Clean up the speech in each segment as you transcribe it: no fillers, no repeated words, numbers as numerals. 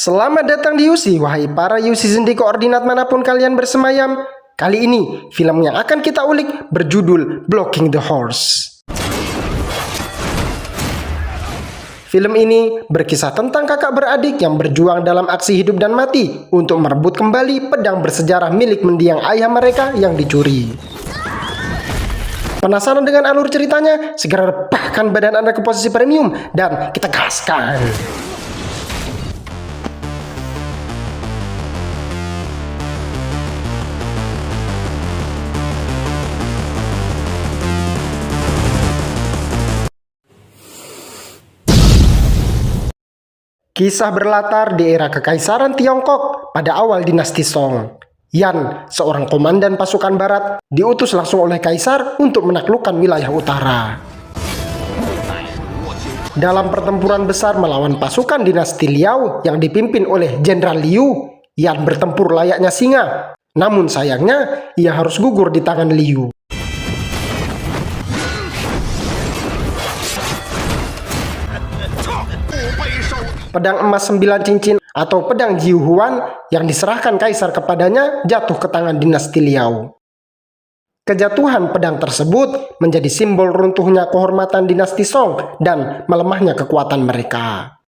Selamat datang di UC, wahai para UC di koordinat manapun kalian bersemayam. Kali ini, film yang akan kita ulik berjudul Blocking the Horse. Film ini berkisah tentang kakak beradik yang berjuang dalam aksi hidup dan mati untuk merebut kembali pedang bersejarah milik mendiang ayah mereka yang dicuri. Penasaran dengan alur ceritanya? Segera rebahkan badan Anda ke posisi premium dan kita gaskan. Kisah berlatar di era Kekaisaran Tiongkok pada awal dinasti Song. Yan, seorang komandan pasukan barat, diutus langsung oleh kaisar untuk menaklukkan wilayah utara. Dalam pertempuran besar melawan pasukan dinasti Liao yang dipimpin oleh Jenderal Liu, Yan bertempur layaknya singa. Namun sayangnya, ia harus gugur di tangan Liu. Pedang emas 9 cincin atau pedang Jiu Huan yang diserahkan kaisar kepadanya jatuh ke tangan dinasti Liao. Kejatuhan pedang tersebut menjadi simbol runtuhnya kehormatan dinasti Song dan melemahnya kekuatan mereka.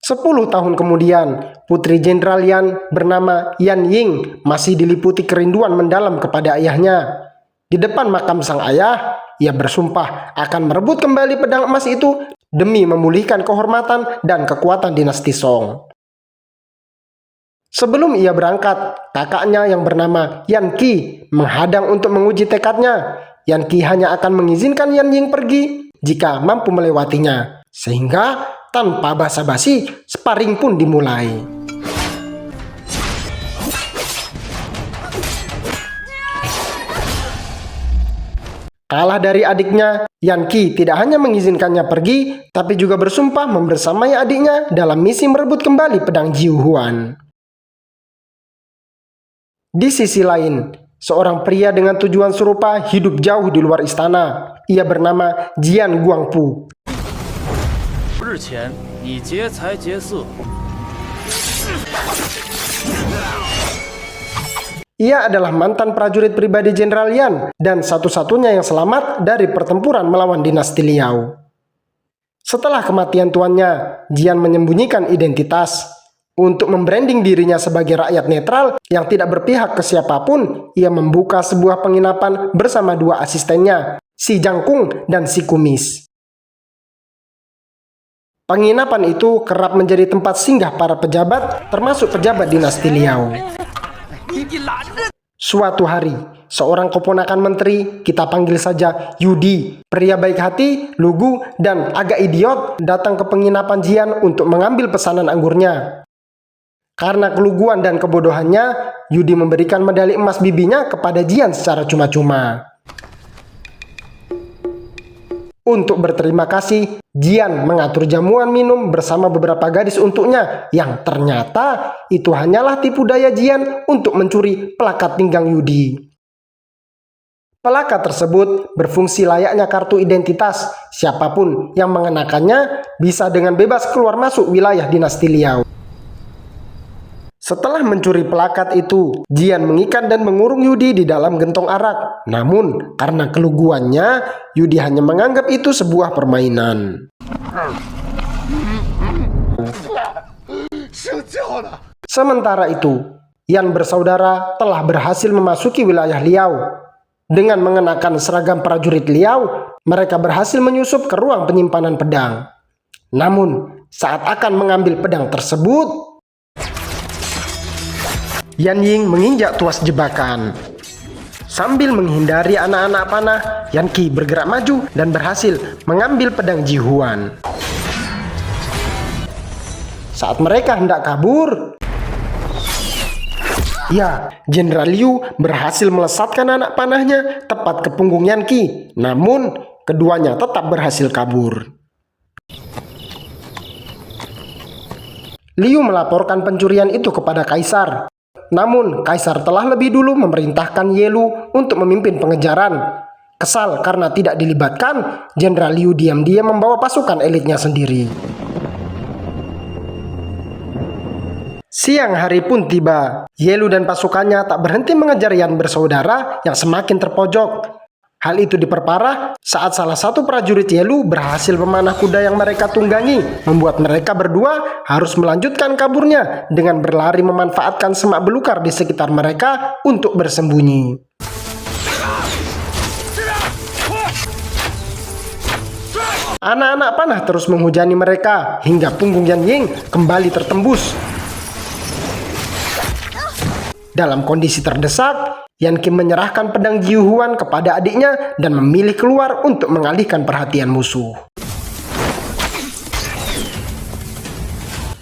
10 tahun kemudian, putri Jenderal Yan bernama Yan Ying masih diliputi kerinduan mendalam kepada ayahnya. Di depan makam sang ayah, ia bersumpah akan merebut kembali pedang emas itu demi memulihkan kehormatan dan kekuatan dinasti Song. Sebelum ia berangkat, kakaknya yang bernama Yan Qi menghadang untuk menguji tekadnya. Yan Qi hanya akan mengizinkan Yan Ying pergi jika mampu melewatinya, sehingga tanpa basa-basi, sparring pun dimulai. Kalah dari adiknya, Yan Qi tidak hanya mengizinkannya pergi, tapi juga bersumpah membersamai adiknya dalam misi merebut kembali pedang Jiu Huan. Di sisi lain, seorang pria dengan tujuan serupa hidup jauh di luar istana. Ia bernama Jian Guangpu. Ia adalah mantan prajurit pribadi Jenderal Yan dan satu-satunya yang selamat dari pertempuran melawan dinasti Liao. Setelah kematian tuannya, Jian menyembunyikan identitas. Untuk membranding dirinya sebagai rakyat netral yang tidak berpihak ke siapapun, ia membuka sebuah penginapan bersama dua asistennya, si Jangkung dan si Kumis. Penginapan itu kerap menjadi tempat singgah para pejabat, termasuk pejabat dinasti Liao. Suatu hari, seorang keponakan menteri, kita panggil saja Yudi, pria baik hati, lugu, dan agak idiot, datang ke penginapan Jian untuk mengambil pesanan anggurnya. Karena keluguan dan kebodohannya, Yudi memberikan medali emas bibinya kepada Jian secara cuma-cuma. Untuk berterima kasih, Jian mengatur jamuan minum bersama beberapa gadis untuknya yang ternyata itu hanyalah tipu daya Jian untuk mencuri pelakat pinggang Yudi. Pelakat tersebut berfungsi layaknya kartu identitas. Siapapun yang mengenakannya bisa dengan bebas keluar masuk wilayah dinasti Liao. Setelah mencuri pelakat itu, Jian mengikat dan mengurung Yudi di dalam gentong arak. Namun, karena keluguannya, Yudi hanya menganggap itu sebuah permainan. Sementara itu, Yan bersaudara telah berhasil memasuki wilayah Liao. Dengan mengenakan seragam prajurit Liao, mereka berhasil menyusup ke ruang penyimpanan pedang. Namun, saat akan mengambil pedang tersebut, Yan Ying menginjak tuas jebakan. Sambil menghindari anak-anak panah, Yan Qi bergerak maju dan berhasil mengambil pedang Jiu Huan. Saat mereka hendak kabur, Jenderal Liu berhasil melesatkan anak panahnya tepat ke punggung Yan Qi. Namun, keduanya tetap berhasil kabur. Liu melaporkan pencurian itu kepada kaisar. Namun, kaisar telah lebih dulu memerintahkan Ye Lu untuk memimpin pengejaran. Kesal karena tidak dilibatkan, Jenderal Liu diam-diam membawa pasukan elitnya sendiri. Siang hari pun tiba. Yelu dan pasukannya tak berhenti mengejar Yan bersaudara yang semakin terpojok. Hal itu diperparah saat salah satu prajurit Yelu berhasil memanah kuda yang mereka tunggangi, membuat mereka berdua harus melanjutkan kaburnya dengan berlari memanfaatkan semak belukar di sekitar mereka untuk bersembunyi. Anak-anak panah terus menghujani mereka hingga punggung Yan Ying kembali tertembus. Dalam kondisi terdesak, Yan Qi menyerahkan pedang Jiu Huan kepada adiknya dan memilih keluar untuk mengalihkan perhatian musuh.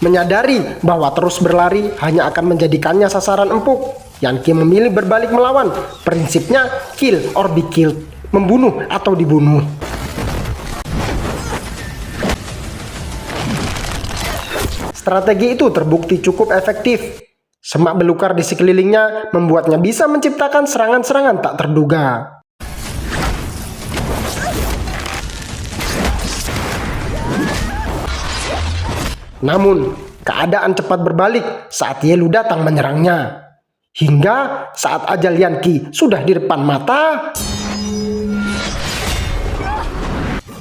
Menyadari bahwa terus berlari hanya akan menjadikannya sasaran empuk, Yan Qi memilih berbalik melawan. Prinsipnya kill or be killed, membunuh atau dibunuh. Strategi itu terbukti cukup efektif. Semak belukar di sekelilingnya membuatnya bisa menciptakan serangan-serangan tak terduga. Namun, keadaan cepat berbalik saat Yelu datang menyerangnya. Hingga saat ajal Yan Qi sudah di depan mata,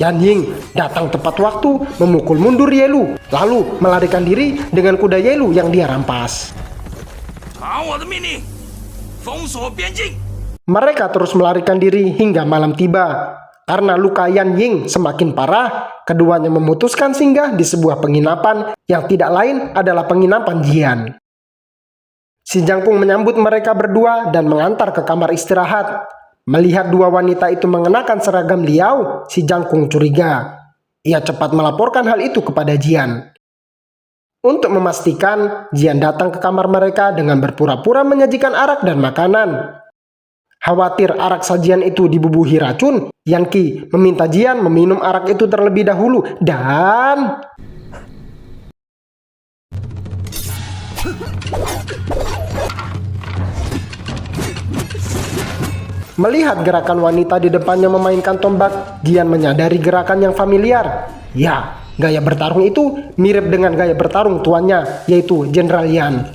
Yan Ying datang tepat waktu memukul mundur Yelu, lalu melarikan diri dengan kuda Yelu yang dia rampas. Mereka terus melarikan diri hingga malam tiba. Karena luka Yan Ying semakin parah, keduanya memutuskan singgah di sebuah penginapan yang tidak lain adalah penginapan Jian. Si Jangkung menyambut mereka berdua dan mengantar ke kamar istirahat. Melihat dua wanita itu mengenakan seragam Liao, si Jangkung curiga. Ia cepat melaporkan hal itu kepada Jian. Untuk memastikan, Jian datang ke kamar mereka dengan berpura-pura menyajikan arak dan makanan. Khawatir arak sajian itu dibubuhi racun, Yan Qi meminta Jian meminum arak itu terlebih dahulu dan... Melihat gerakan wanita di depannya memainkan tombak, Jian menyadari gerakan yang familiar. Ya, gaya bertarung itu mirip dengan gaya bertarung tuannya, yaitu Jenderal Yan.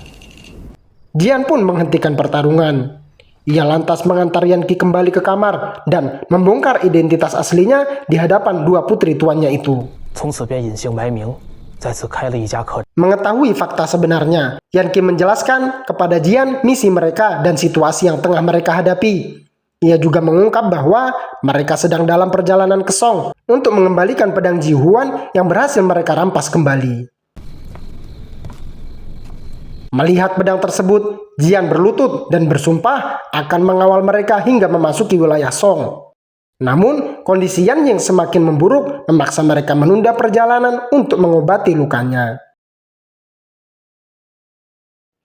Jian pun menghentikan pertarungan. Ia lantas mengantar Yan Qi kembali ke kamar dan membongkar identitas aslinya di hadapan dua putri tuannya itu. Mengetahui fakta sebenarnya, Yan Qi menjelaskan kepada Jian misi mereka dan situasi yang tengah mereka hadapi. Ia juga mengungkap bahwa mereka sedang dalam perjalanan ke Song untuk mengembalikan pedang Jiu Huan yang berhasil mereka rampas kembali. Melihat pedang tersebut, Jian berlutut dan bersumpah akan mengawal mereka hingga memasuki wilayah Song. Namun, kondisi Yan Ying semakin memburuk memaksa mereka menunda perjalanan untuk mengobati lukanya.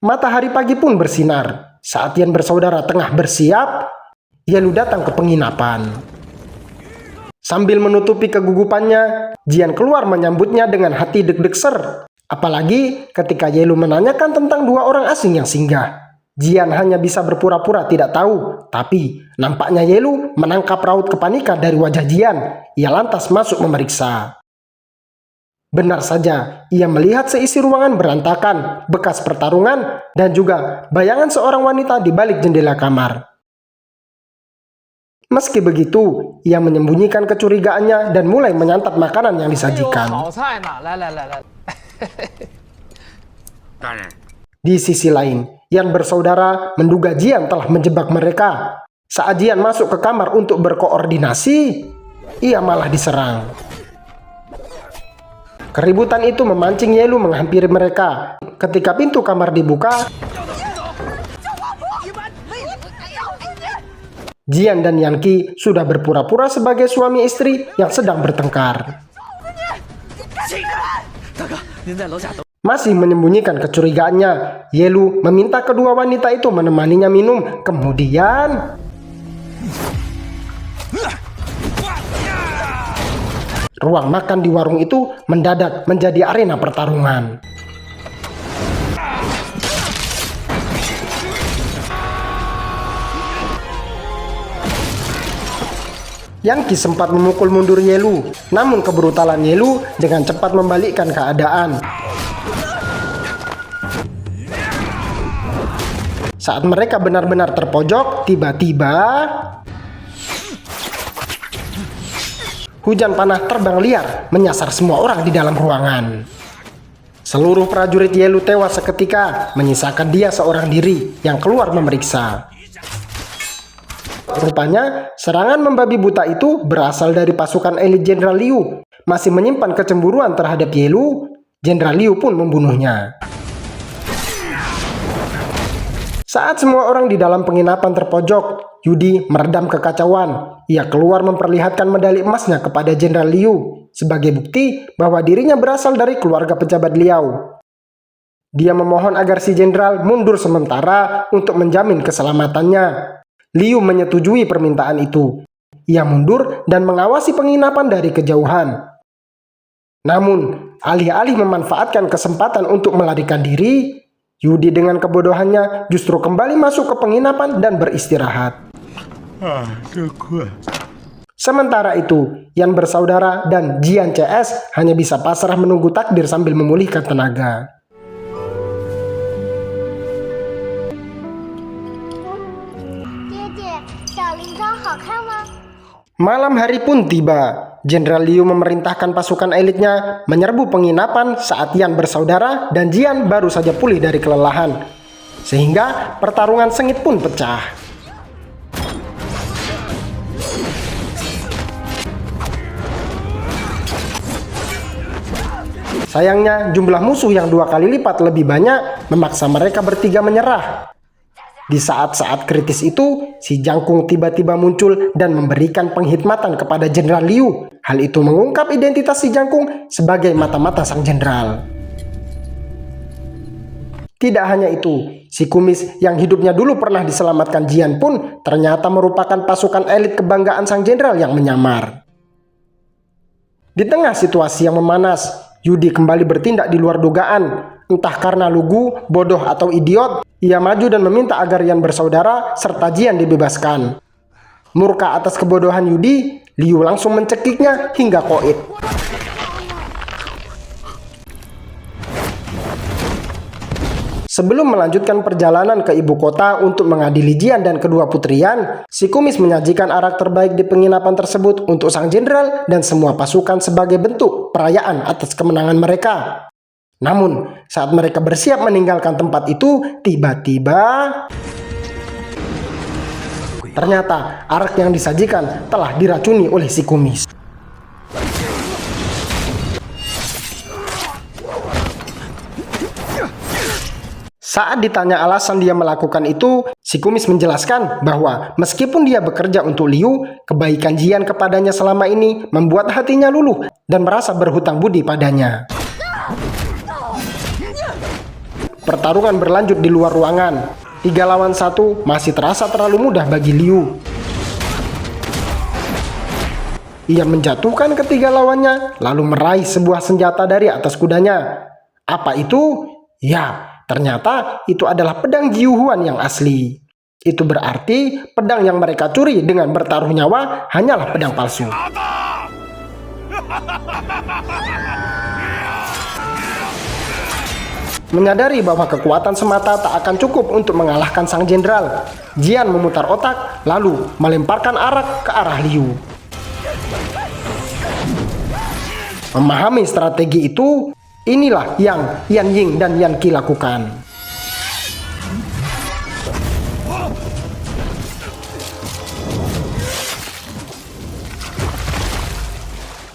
Matahari pagi pun bersinar. Saat Yan bersaudara tengah bersiap, Yelu datang ke penginapan. Sambil menutupi kegugupannya, Jian keluar menyambutnya dengan hati deg-deg ser. Apalagi ketika Yelu menanyakan tentang dua orang asing yang singgah. Jian hanya bisa berpura-pura tidak tahu, tapi nampaknya Yelu menangkap raut kepanikan dari wajah Jian. Ia lantas masuk memeriksa. Benar saja, ia melihat seisi ruangan berantakan, bekas pertarungan, dan juga bayangan seorang wanita di balik jendela kamar. Meski begitu, ia menyembunyikan kecurigaannya dan mulai menyantap makanan yang disajikan. Di sisi lain, Yan bersaudara menduga Jian telah menjebak mereka. Saat Jian masuk ke kamar untuk berkoordinasi, ia malah diserang. Keributan itu memancing Yelu menghampiri mereka. Ketika pintu kamar dibuka, Jian dan Yan Qi sudah berpura-pura sebagai suami istri yang sedang bertengkar. Masih menyembunyikan kecurigaannya, Yelu meminta kedua wanita itu menemaninya minum. Kemudian ruang makan di warung itu mendadak menjadi arena pertarungan. Yan Qi sempat memukul mundur Yelu, namun kebrutalan Yelu dengan cepat membalikkan keadaan. Saat mereka benar-benar terpojok, tiba-tiba hujan panah terbang liar menyasar semua orang di dalam ruangan. Seluruh prajurit Yelu tewas seketika, menyisakan dia seorang diri yang keluar memeriksa. Rupanya, serangan membabi buta itu berasal dari pasukan elit Jenderal Liu. Masih menyimpan kecemburuan terhadap Yelu, Jenderal Liu pun membunuhnya. Saat semua orang di dalam penginapan terpojok, Yudi meredam kekacauan. Ia keluar memperlihatkan medali emasnya kepada Jenderal Liu sebagai bukti bahwa dirinya berasal dari keluarga pejabat Liao. Dia memohon agar si jenderal mundur sementara untuk menjamin keselamatannya. Liu menyetujui permintaan itu. Ia mundur dan mengawasi penginapan dari kejauhan. Namun, alih-alih memanfaatkan kesempatan untuk melarikan diri, Yudi dengan kebodohannya justru kembali masuk ke penginapan dan beristirahat. Sementara itu, Yan bersaudara dan Jian CS hanya bisa pasrah menunggu takdir sambil memulihkan tenaga. Malam hari pun tiba. Jenderal Liu memerintahkan pasukan elitnya menyerbu penginapan saat Yan bersaudara dan Jian baru saja pulih dari kelelahan. Sehingga pertarungan sengit pun pecah. Sayangnya, jumlah musuh yang 2 kali lipat lebih banyak memaksa mereka bertiga menyerah. Di saat-saat kritis itu, si Jangkung tiba-tiba muncul dan memberikan penghikmatan kepada Jenderal Liu. Hal itu mengungkap identitas si Jangkung sebagai mata-mata sang jenderal. Tidak hanya itu, si kumis yang hidupnya dulu pernah diselamatkan Jian pun ternyata merupakan pasukan elit kebanggaan sang jenderal yang menyamar. Di tengah situasi yang memanas, Yudi kembali bertindak di luar dugaan. Entah karena lugu, bodoh, atau idiot, ia maju dan meminta agar Yan bersaudara serta Jian dibebaskan. Murka atas kebodohan Yudi, Liu langsung mencekiknya hingga koit. Sebelum melanjutkan perjalanan ke ibu kota untuk mengadili Jian dan kedua putrian, si kumis menyajikan arak terbaik di penginapan tersebut untuk sang jenderal dan semua pasukan sebagai bentuk perayaan atas kemenangan mereka. Namun, saat mereka bersiap meninggalkan tempat itu, tiba-tiba ternyata arak yang disajikan telah diracuni oleh si kumis. Saat ditanya alasan dia melakukan itu, si kumis menjelaskan bahwa meskipun dia bekerja untuk Liu, kebaikan Jian kepadanya selama ini membuat hatinya luluh dan merasa berhutang budi padanya. Pertarungan berlanjut di luar ruangan. 3 lawan 1 masih terasa terlalu mudah bagi Liu. Ia menjatuhkan ketiga lawannya, lalu meraih sebuah senjata dari atas kudanya. Apa itu? Ya, ternyata itu adalah pedang Jiuhuan yang asli. Itu berarti pedang yang mereka curi dengan bertaruh nyawa hanyalah pedang palsu. Menyadari bahwa kekuatan semata tak akan cukup untuk mengalahkan sang jenderal, Jian memutar otak lalu melemparkan arak ke arah Liu. Memahami strategi itu, inilah yang Yan Ying dan Yan Qi lakukan.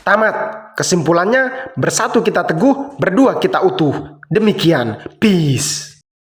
Tamat. Kesimpulannya, bersatu kita teguh, berdua kita utuh. Demikian. Peace.